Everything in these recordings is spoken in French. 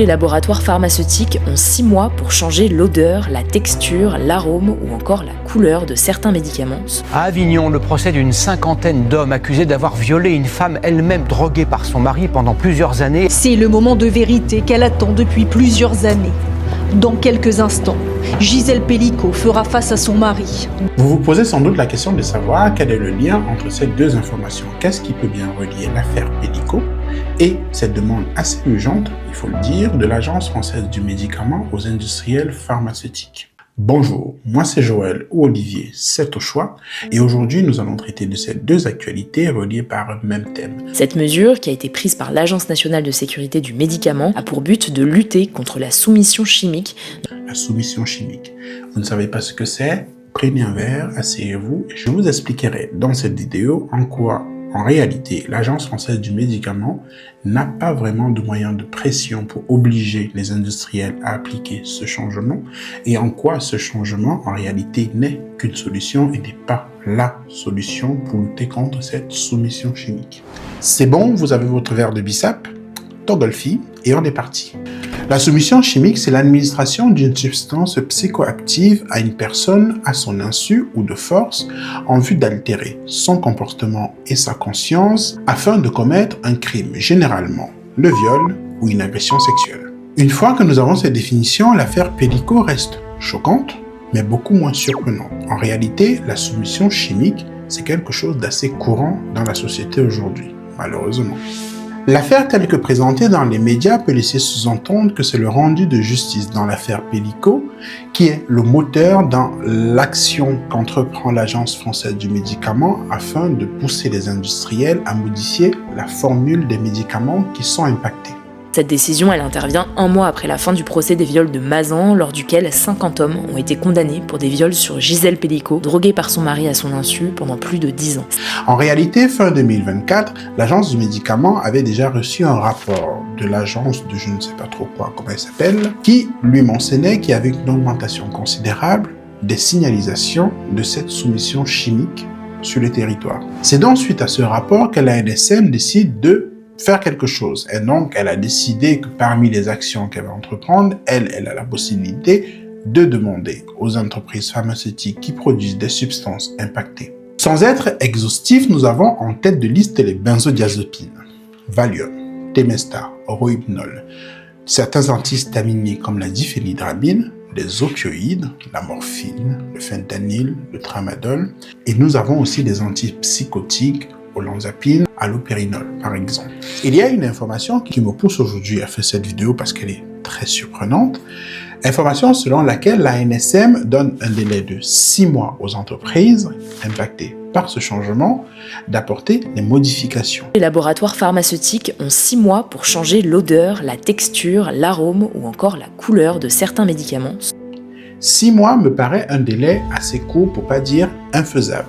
Les laboratoires pharmaceutiques ont 6 mois pour changer l'odeur, la texture, l'arôme ou encore la couleur de certains médicaments. À Avignon, le procès d'une cinquantaine d'hommes accusés d'avoir violé une femme elle-même droguée par son mari pendant plusieurs années. C'est le moment de vérité qu'elle attend depuis plusieurs années. Dans quelques instants, Gisèle Pelicot fera face à son mari. Vous vous posez sans doute la question de savoir quel est le lien entre ces deux informations. Qu'est-ce qui peut bien relier l'affaire Pelicot et cette demande assez urgente, il faut le dire, de l'Agence française du médicament aux industriels pharmaceutiques. Bonjour, moi c'est Joël ou Olivier, c'est au choix, et aujourd'hui nous allons traiter de ces deux actualités reliées par un même thème. Cette mesure, qui a été prise par l'Agence nationale de sécurité du médicament, a pour but de lutter contre la soumission chimique. La soumission chimique. Vous ne savez pas ce que c'est? Prenez un verre, asseyez-vous, et je vous expliquerai dans cette vidéo en quoi, en réalité, l'Agence française du médicament n'a pas vraiment de moyens de pression pour obliger les industriels à appliquer ce changement et en quoi ce changement, en réalité, n'est qu'une solution et n'est pas la solution pour lutter contre cette soumission chimique. C'est bon, vous avez votre verre de bissap, Togolfi, et on est parti. La soumission chimique, c'est l'administration d'une substance psychoactive à une personne à son insu ou de force en vue d'altérer son comportement et sa conscience afin de commettre un crime, généralement le viol ou une agression sexuelle. Une fois que nous avons cette définition, l'affaire Pelicot reste choquante, mais beaucoup moins surprenante. En réalité, la soumission chimique, c'est quelque chose d'assez courant dans la société aujourd'hui, malheureusement. L'affaire telle que présentée dans les médias peut laisser sous-entendre que c'est le rendu de justice dans l'affaire Pelicot qui est le moteur dans l'action qu'entreprend l'Agence française du médicament afin de pousser les industriels à modifier la formule des médicaments qui sont impactés. Cette décision, elle intervient 1 mois après la fin du procès des viols de Mazan, lors duquel 50 hommes ont été condamnés pour des viols sur Gisèle Pelicot, droguée par son mari à son insu pendant plus de 10 ans. En réalité, fin 2024, l'Agence du médicament avait déjà reçu un rapport de l'agence de je ne sais pas trop quoi, comment elle s'appelle, qui lui mentionnait qu'il y avait une augmentation considérable des signalisations de cette soumission chimique sur les territoires. C'est donc suite à ce rapport que l'ANSM décide de faire quelque chose. Et donc, elle a décidé que parmi les actions qu'elle va entreprendre, elle a la possibilité de demander aux entreprises pharmaceutiques qui produisent des substances impactées. Sans être exhaustif, nous avons en tête de liste les benzodiazépines, Valium, Temesta, Rohypnol, certains antihistaminiques comme la diphénhydramine, les opioïdes, la morphine, le fentanyl, le tramadol, et nous avons aussi des antipsychotiques, olanzapine, allopérinol, par exemple. Il y a une information qui me pousse aujourd'hui à faire cette vidéo parce qu'elle est très surprenante. Information selon laquelle l'ANSM donne un délai de 6 mois aux entreprises impactées par ce changement d'apporter des modifications. Les laboratoires pharmaceutiques ont 6 mois pour changer l'odeur, la texture, l'arôme ou encore la couleur de certains médicaments. 6 mois me paraît un délai assez court pour pas dire infaisable.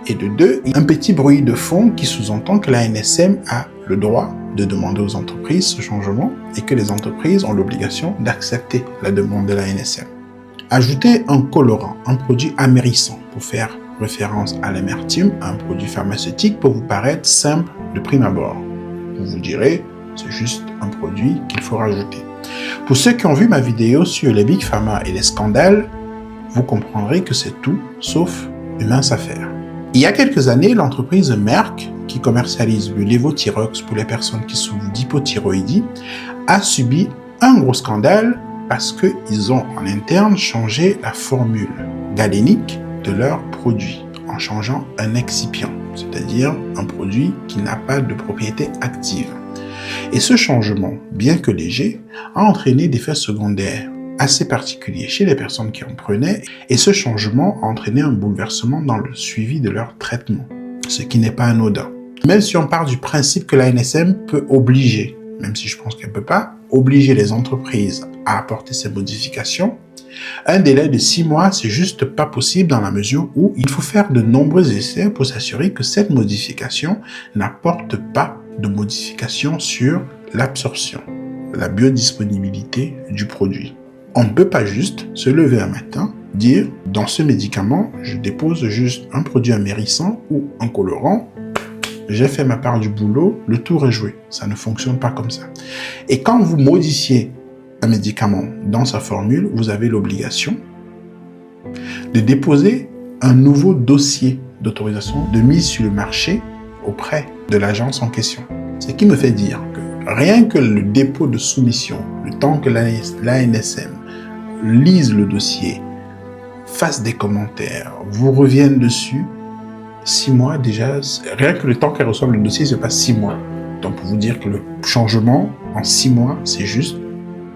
Et de deux, un petit bruit de fond qui sous-entend que l'ANSM a le droit de demander aux entreprises ce changement et que les entreprises ont l'obligation d'accepter la demande de l'ANSM. Ajouter un colorant, un produit amérissant pour faire référence à l'amertume, un produit pharmaceutique peut vous paraître simple de prime abord. Vous vous direz, c'est juste un produit qu'il faut rajouter. Pour ceux qui ont vu ma vidéo sur les Big Pharma et les scandales, vous comprendrez que c'est tout sauf une mince affaire. Il y a quelques années, l'entreprise Merck, qui commercialise le Levothyrox pour les personnes qui souffrent d'hypothyroïdie, a subi un gros scandale parce qu'ils ont en interne changé la formule galénique de leur produit en changeant un excipient, c'est-à-dire un produit qui n'a pas de propriété active. Et ce changement, bien que léger, a entraîné des effets secondaires assez particulier chez les personnes qui en prenaient, et ce changement a entraîné un bouleversement dans le suivi de leur traitement, ce qui n'est pas anodin. Même si on part du principe que l'ANSM peut obliger, même si je pense qu'elle ne peut pas, obliger les entreprises à apporter ces modifications, un délai de 6 mois, c'est juste pas possible dans la mesure où il faut faire de nombreux essais pour s'assurer que cette modification n'apporte pas de modification sur l'absorption, la biodisponibilité du produit. On ne peut pas juste se lever un matin, dire « dans ce médicament, je dépose juste un produit amérissant ou un colorant, j'ai fait ma part du boulot, le tour est joué ». Ça ne fonctionne pas comme ça. Et quand vous modifiez un médicament dans sa formule, vous avez l'obligation de déposer un nouveau dossier d'autorisation de mise sur le marché auprès de l'agence en question. Ce qui me fait dire que rien que le dépôt de soumission, le temps que l'ANSM lise le dossier, fasse des commentaires, vous revienne dessus, 6 mois déjà, rien que le temps qu'elle reçoive le dossier, il se passe 6 mois. Donc pour vous dire que le changement en 6 mois, c'est juste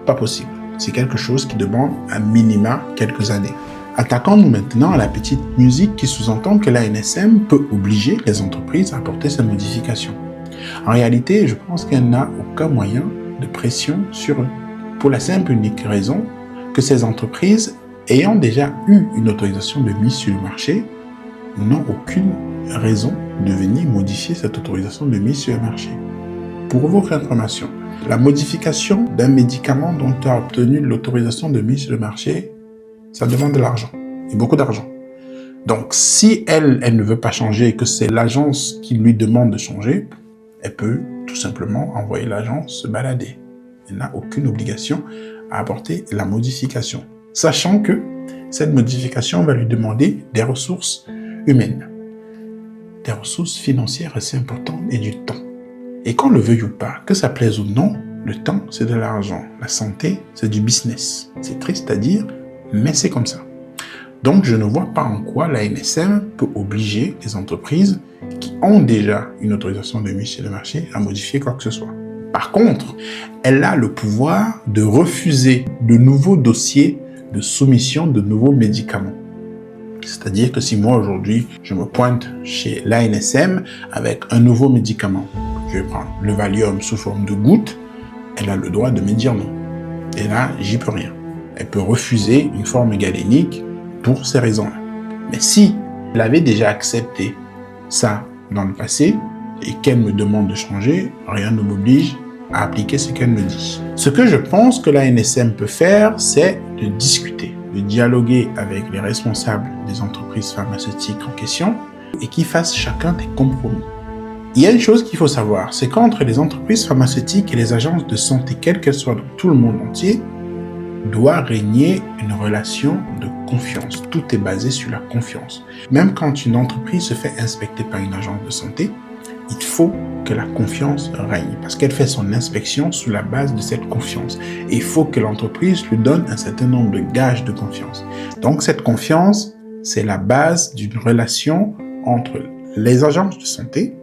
pas possible. C'est quelque chose qui demande un minima quelques années. Attaquons-nous maintenant à la petite musique qui sous-entend que l'ANSM peut obliger les entreprises à apporter ces modifications. En réalité, je pense qu'elle n'a aucun moyen de pression sur eux. Pour la simple et unique raison que ces entreprises, ayant déjà eu une autorisation de mise sur le marché, n'ont aucune raison de venir modifier cette autorisation de mise sur le marché. Pour votre information, la modification d'un médicament dont tu as obtenu l'autorisation de mise sur le marché, ça demande de l'argent, et beaucoup d'argent. Donc, si elle ne veut pas changer et que c'est l'agence qui lui demande de changer, elle peut tout simplement envoyer l'agence se balader. Elle n'a aucune obligation à apporter la modification, sachant que cette modification va lui demander des ressources humaines, des ressources financières assez importantes et du temps. Et qu'on le veuille ou pas, que ça plaise ou non, le temps, c'est de l'argent. La santé, c'est du business. C'est triste à dire, mais c'est comme ça. Donc, je ne vois pas en quoi la NSM peut obliger les entreprises qui ont déjà une autorisation de mise sur le marché à modifier quoi que ce soit. Par contre, elle a le pouvoir de refuser de nouveaux dossiers de soumission de nouveaux médicaments. C'est-à-dire que si moi, aujourd'hui, je me pointe chez l'ANSM avec un nouveau médicament, je vais prendre le Valium sous forme de gouttes, elle a le droit de me dire non. Et là, j'y peux rien. Elle peut refuser une forme galénique pour ces raisons-là. Mais si elle avait déjà accepté ça dans le passé et qu'elle me demande de changer, rien ne m'oblige à appliquer ce qu'elle me dit. Ce que je pense que la NSM peut faire, c'est de discuter, de dialoguer avec les responsables des entreprises pharmaceutiques en question et qu'ils fassent chacun des compromis. Il y a une chose qu'il faut savoir, c'est qu'entre les entreprises pharmaceutiques et les agences de santé, quelles qu'elles soient dans tout le monde entier, doit régner une relation de confiance. Tout est basé sur la confiance. Même quand une entreprise se fait inspecter par une agence de santé, il faut que la confiance règne parce qu'elle fait son inspection sous la base de cette confiance. Et il faut que l'entreprise lui donne un certain nombre de gages de confiance. Donc cette confiance, c'est la base d'une relation entre les agences de santé,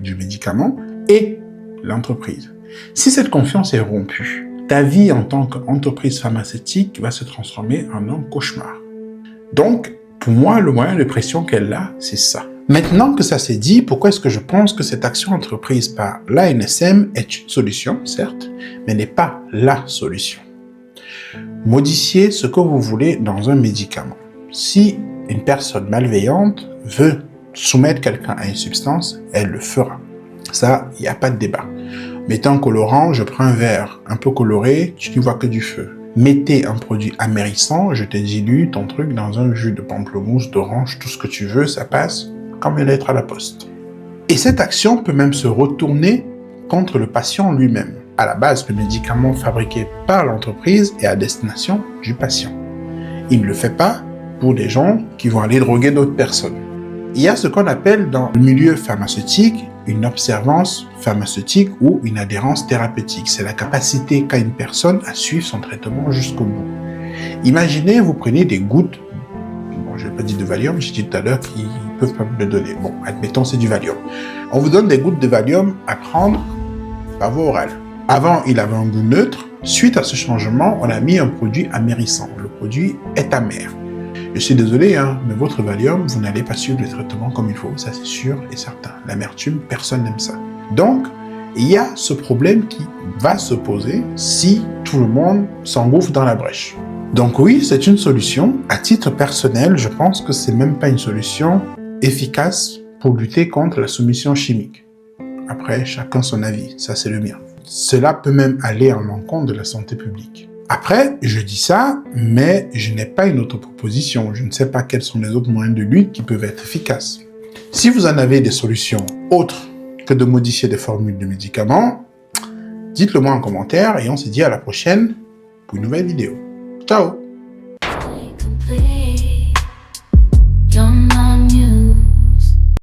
du médicament, et l'entreprise. Si cette confiance est rompue, ta vie en tant qu'entreprise pharmaceutique va se transformer en un cauchemar. Donc, pour moi, le moyen de pression qu'elle a, c'est ça. Maintenant que ça s'est dit, pourquoi est-ce que je pense que cette action entreprise par l'ANSM est une solution, certes, mais n'est pas la solution. Modifiez ce que vous voulez dans un médicament. Si une personne malveillante veut soumettre quelqu'un à une substance, elle le fera. Ça, il n'y a pas de débat. Mettez un colorant, je prends un verre un peu coloré, tu n'y vois que du feu. Mettez un produit amérissant, je te dilue ton truc dans un jus de pamplemousse, d'orange, tout ce que tu veux, ça passe comme une lettre à la poste. Et cette action peut même se retourner contre le patient lui-même. À la base, le médicament fabriqué par l'entreprise est à destination du patient. Il ne le fait pas pour des gens qui vont aller droguer d'autres personnes. Il y a ce qu'on appelle dans le milieu pharmaceutique une observance pharmaceutique ou une adhérence thérapeutique. C'est la capacité qu'a une personne à suivre son traitement jusqu'au bout. Imaginez, vous prenez des gouttes, bon, je n'ai pas dit de Valium, j'ai dit tout à l'heure qu'ils ne peuvent pas me le donner. Bon, admettons, c'est du Valium. On vous donne des gouttes de Valium à prendre par voie orale. Avant, il avait un goût neutre. Suite à ce changement, on a mis un produit amérissant. Le produit est amer. Je suis désolé, mais votre Valium, vous n'allez pas suivre le traitement comme il faut, ça c'est sûr et certain. L'amertume, personne n'aime ça. Donc, il y a ce problème qui va se poser si tout le monde s'engouffre dans la brèche. Donc oui, c'est une solution. À titre personnel, je pense que c'est même pas une solution efficace pour lutter contre la soumission chimique. Après, chacun son avis, ça c'est le mien. Cela peut même aller en l'encontre de la santé publique. Après, je dis ça, mais je n'ai pas une autre proposition. Je ne sais pas quels sont les autres moyens de lutte qui peuvent être efficaces. Si vous en avez des solutions autres que de modifier des formules de médicaments, dites-le moi en commentaire et on se dit à la prochaine pour une nouvelle vidéo. Ciao!